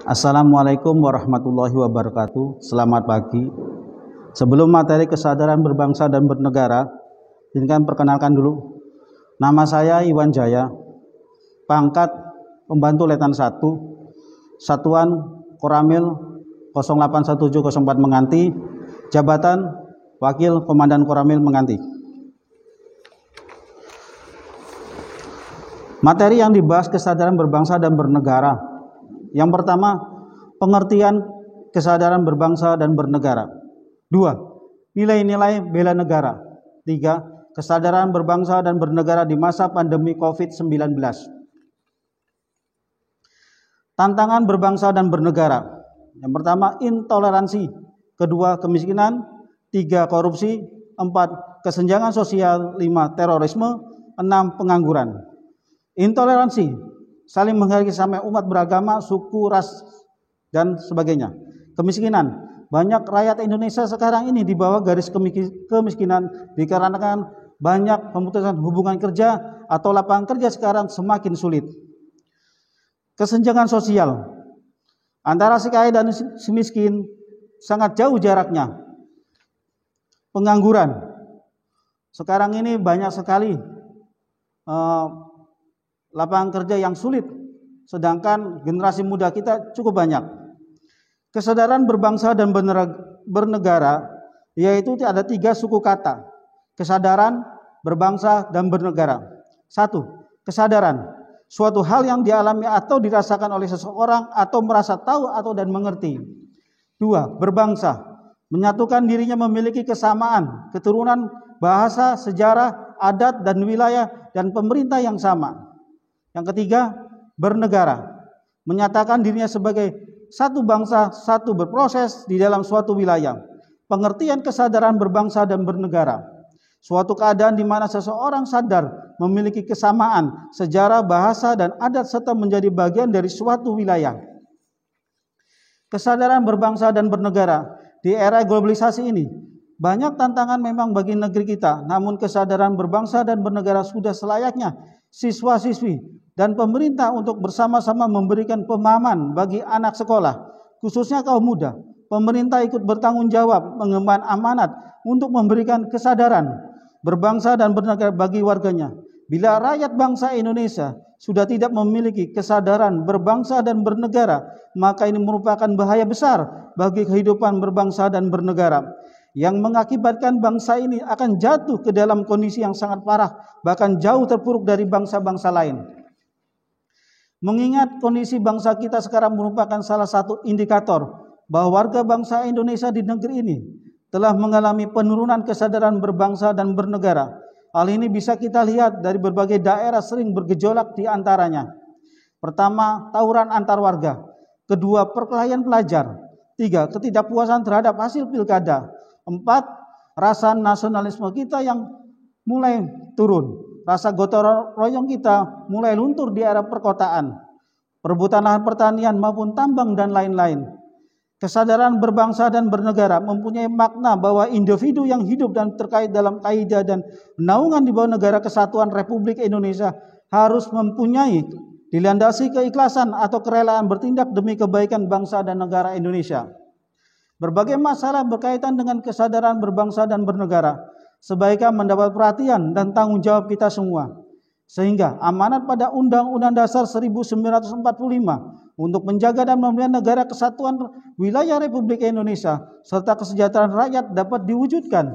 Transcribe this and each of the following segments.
Assalamualaikum warahmatullahi wabarakatuh. Selamat pagi. Sebelum materi kesadaran berbangsa dan bernegara, izinkan perkenalkan dulu. Nama saya Iwan Jaya, pangkat pembantu letnan 1, Satuan Koramil 081704 Menganti, jabatan Wakil Komandan Koramil Menganti. Materi yang dibahas kesadaran berbangsa dan bernegara. Yang pertama, pengertian kesadaran berbangsa dan bernegara. 2. Nilai-nilai bela negara. 3. Kesadaran berbangsa dan bernegara di masa pandemi COVID-19. Tantangan berbangsa dan bernegara. Yang pertama, intoleransi. Kedua, kemiskinan. 3. Korupsi. 4. Kesenjangan sosial. 5. Terorisme. 6. Pengangguran. Intoleransi, saling menghargai sama umat beragama, suku, ras, dan sebagainya. Kemiskinan, banyak rakyat Indonesia sekarang ini di bawah garis kemiskinan dikarenakan banyak pemutusan hubungan kerja atau lapangan kerja sekarang semakin sulit. Kesenjangan sosial, antara si kaya dan si miskin sangat jauh jaraknya. Pengangguran, sekarang ini banyak sekali lapangan kerja yang sulit, sedangkan generasi muda kita cukup banyak. Kesadaran berbangsa dan bernegara, yaitu ada 3 suku kata. Kesadaran, berbangsa, dan bernegara. 1. Kesadaran, suatu hal yang dialami atau dirasakan oleh seseorang atau merasa tahu atau dan mengerti. 2. Berbangsa, menyatukan dirinya memiliki kesamaan, keturunan, bahasa, sejarah, adat, dan wilayah, dan pemerintah yang sama. Yang ketiga, bernegara, menyatakan dirinya sebagai satu bangsa, satu berproses di dalam suatu wilayah. Pengertian kesadaran berbangsa dan bernegara, suatu keadaan di mana seseorang sadar memiliki kesamaan, sejarah, bahasa, dan adat serta menjadi bagian dari suatu wilayah. Kesadaran berbangsa dan bernegara di era globalisasi ini, banyak tantangan memang bagi negeri kita, namun kesadaran berbangsa dan bernegara sudah selayaknya siswa-siswi dan pemerintah untuk bersama-sama memberikan pemahaman bagi anak sekolah, khususnya kaum muda. Pemerintah ikut bertanggung jawab mengemban amanat untuk memberikan kesadaran berbangsa dan bernegara bagi warganya. Bila rakyat bangsa Indonesia sudah tidak memiliki kesadaran berbangsa dan bernegara, maka ini merupakan bahaya besar bagi kehidupan berbangsa dan bernegara, yang mengakibatkan bangsa ini akan jatuh ke dalam kondisi yang sangat parah, bahkan jauh terpuruk dari bangsa-bangsa lain. Mengingat kondisi bangsa kita sekarang merupakan salah satu indikator bahwa warga bangsa Indonesia di negeri ini telah mengalami penurunan kesadaran berbangsa dan bernegara. Hal ini bisa kita lihat dari berbagai daerah sering bergejolak di antaranya. Pertama, tawuran antar warga. Kedua, perkelahian pelajar. 3, ketidakpuasan terhadap hasil pilkada. 4, rasa nasionalisme kita yang mulai turun. Rasa gotong royong kita mulai luntur di era perkotaan, perebutan lahan pertanian maupun tambang dan lain-lain. Kesadaran berbangsa dan bernegara mempunyai makna bahwa individu yang hidup dan terkait dalam kaidah dan naungan di bawah negara kesatuan Republik Indonesia harus mempunyai dilandasi keikhlasan atau kerelaan bertindak demi kebaikan bangsa dan negara Indonesia. Berbagai masalah berkaitan dengan kesadaran berbangsa dan bernegara sebaiknya mendapat perhatian dan tanggung jawab kita semua. Sehingga amanat pada Undang-Undang Dasar 1945 untuk menjaga dan memelihara negara kesatuan wilayah Republik Indonesia serta kesejahteraan rakyat dapat diwujudkan.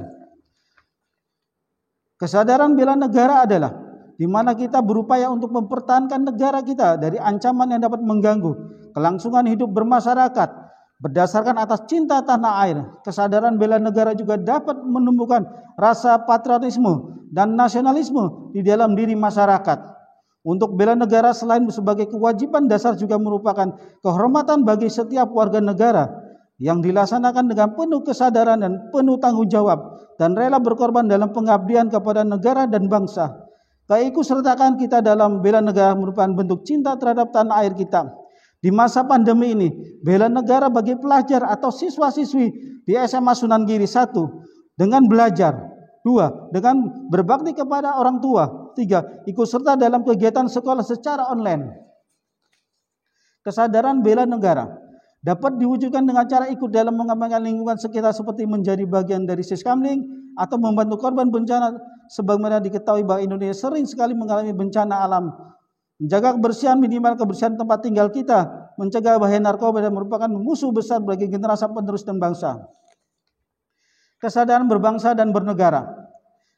Kesadaran bela negara adalah di mana kita berupaya untuk mempertahankan negara kita dari ancaman yang dapat mengganggu kelangsungan hidup bermasyarakat. Berdasarkan atas cinta tanah air, kesadaran bela negara juga dapat menumbuhkan rasa patriotisme dan nasionalisme di dalam diri masyarakat. Untuk bela negara selain sebagai kewajiban dasar juga merupakan kehormatan bagi setiap warga negara yang dilaksanakan dengan penuh kesadaran dan penuh tanggung jawab dan rela berkorban dalam pengabdian kepada negara dan bangsa. Keikutsertaan kita dalam bela negara merupakan bentuk cinta terhadap tanah air kita. Di masa pandemi ini, bela negara bagi pelajar atau siswa-siswi di SMA Sunan Giri 1 dengan belajar, 2 dengan berbakti kepada orang tua, 3 ikut serta dalam kegiatan sekolah secara online. Kesadaran bela negara dapat diwujudkan dengan cara ikut dalam mengembangkan lingkungan sekitar seperti menjadi bagian dari Siskamling atau membantu korban bencana, sebagaimana diketahui bahwa Indonesia sering sekali mengalami bencana alam. Menjaga kebersihan, minimal kebersihan tempat tinggal kita, mencegah bahaya narkoba dan merupakan musuh besar bagi generasi penerus dan bangsa. Kesadaran berbangsa dan bernegara.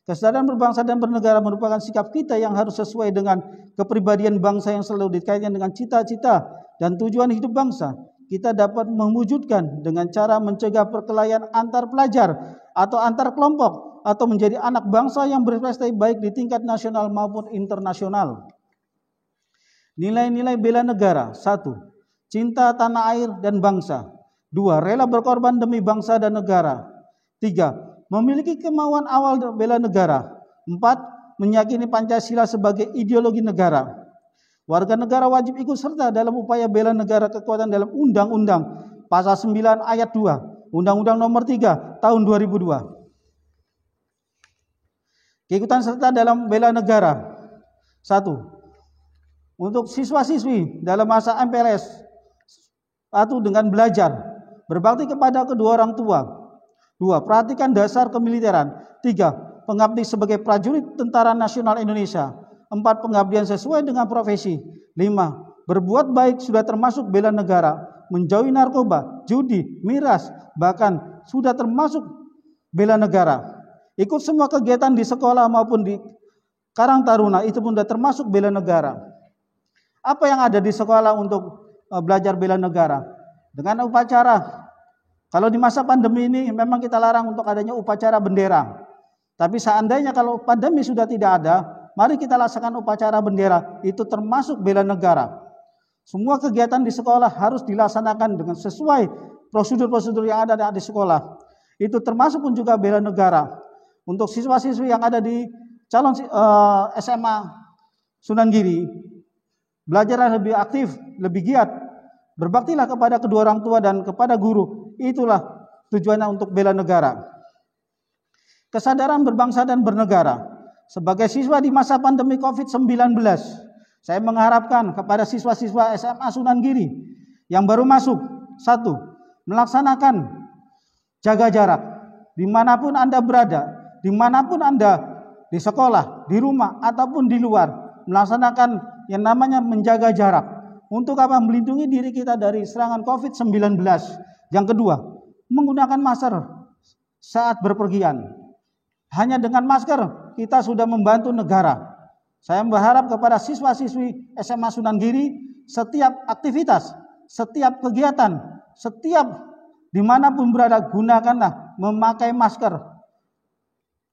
Kesadaran berbangsa dan bernegara merupakan sikap kita yang harus sesuai dengan kepribadian bangsa yang selalu dikaitkan dengan cita-cita dan tujuan hidup bangsa. Kita dapat mewujudkan dengan cara mencegah perkelahian antar pelajar atau antar kelompok atau menjadi anak bangsa yang berprestasi baik di tingkat nasional maupun internasional. Nilai-nilai bela negara. 1. Cinta tanah air dan bangsa. 2. Rela berkorban demi bangsa dan negara. 3. Memiliki kemauan awal bela negara. 4. Meyakini Pancasila sebagai ideologi negara. Warga negara wajib ikut serta dalam upaya bela negara kekuatan dalam Undang-Undang Pasal 9 Ayat 2 Undang-Undang Nomor 3 Tahun 2002. Keikutan serta dalam bela negara. 1. Untuk siswa-siswi dalam masa MPLS, 1. Dengan belajar, berbakti kepada kedua orang tua. 2. Perhatikan dasar kemiliteran. 3. Pengabdi sebagai prajurit Tentara Nasional Indonesia. 4. Pengabdian sesuai dengan profesi. 5. Berbuat baik sudah termasuk bela negara. Menjauhi narkoba, judi, miras, bahkan sudah termasuk bela negara. Ikut semua kegiatan di sekolah maupun di Karang Taruna, itu pun sudah termasuk bela negara. Apa yang ada di sekolah untuk belajar bela negara? Dengan upacara. Kalau di masa pandemi ini memang kita larang untuk adanya upacara bendera. Tapi seandainya kalau pandemi sudah tidak ada, mari kita laksanakan upacara bendera. Itu termasuk bela negara. Semua kegiatan di sekolah harus dilaksanakan dengan sesuai prosedur-prosedur yang ada di sekolah. Itu termasuk pun juga bela negara. Untuk siswa-siswi yang ada di calon SMA Sunan Giri, belajarlah lebih aktif, lebih giat. Berbaktilah kepada kedua orang tua dan kepada guru. Itulah tujuannya untuk bela negara. Kesadaran berbangsa dan bernegara. Sebagai siswa di masa pandemi COVID-19, saya mengharapkan kepada siswa-siswa SMA Sunan Giri yang baru masuk. 1. Melaksanakan jaga jarak. Dimanapun Anda berada, dimanapun Anda di sekolah, di rumah, ataupun di luar, melaksanakan yang namanya menjaga jarak. Untuk apa? Melindungi diri kita dari serangan COVID-19. Yang kedua, menggunakan masker saat berpergian. Hanya dengan masker kita sudah membantu negara. Saya berharap kepada siswa-siswi SMA Sunan Giri, setiap aktivitas, setiap kegiatan, setiap dimanapun berada, gunakanlah memakai masker.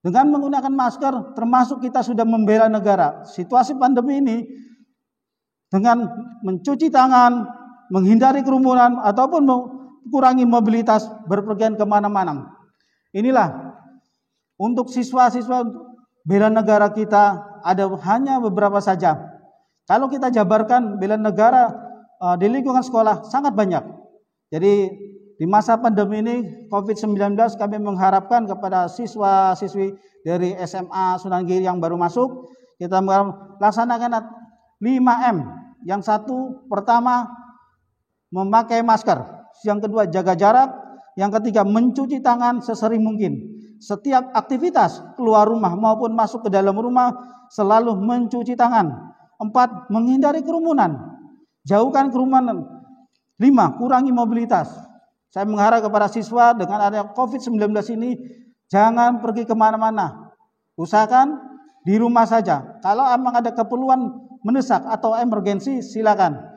Dengan menggunakan masker, termasuk kita sudah membela negara. Situasi pandemi ini, dengan mencuci tangan, menghindari kerumunan, ataupun mengurangi mobilitas berpergian kemana-mana. Inilah untuk siswa-siswa bela negara kita ada hanya beberapa saja. Kalau kita jabarkan bela negara di lingkungan sekolah sangat banyak. Jadi di masa pandemi ini COVID-19 kami mengharapkan kepada siswa-siswi dari SMA Sunan Giri yang baru masuk, kita melaksanakan 5M. Yang 1, pertama memakai masker. Yang kedua jaga jarak. Yang ketiga mencuci tangan sesering mungkin. Setiap aktivitas keluar rumah maupun masuk ke dalam rumah selalu mencuci tangan. 4. Menghindari kerumunan. Jauhkan kerumunan. 5. Kurangi mobilitas. Saya mengharap kepada siswa dengan adanya COVID-19 ini jangan pergi kemana-mana. Usahakan di rumah saja. Kalau memang ada keperluan mendesak atau emergensi, silakan.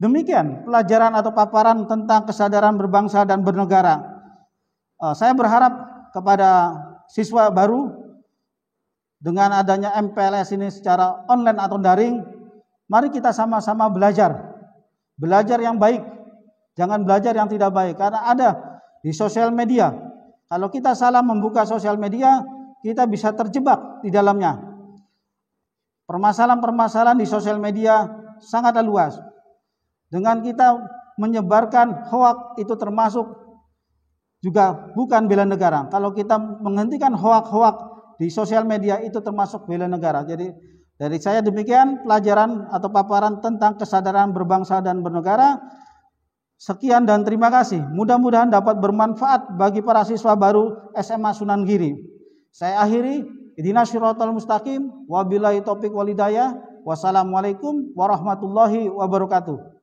Demikian pelajaran atau paparan tentang kesadaran berbangsa dan bernegara. Saya berharap kepada siswa baru dengan adanya MPLS ini secara online atau daring, mari kita sama-sama belajar. Belajar yang baik, jangan belajar yang tidak baik. Karena ada di sosial media. Kalau kita salah membuka sosial media, kita bisa terjebak di dalamnya. Permasalahan-permasalahan di sosial media sangatlah luas. Dengan kita menyebarkan hoak itu termasuk juga bukan bela negara. Kalau kita menghentikan hoak-hoak di sosial media itu termasuk bela negara. Jadi Dari saya demikian pelajaran atau paparan tentang kesadaran berbangsa dan bernegara. Sekian dan terima kasih. Mudah-mudahan dapat bermanfaat bagi para siswa baru SMA Sunan Giri. Saya akhiri. Ihdinas siratal mustaqim. Wabillahi taufiq wal hidayah. Wassalamualaikum warahmatullahi wabarakatuh.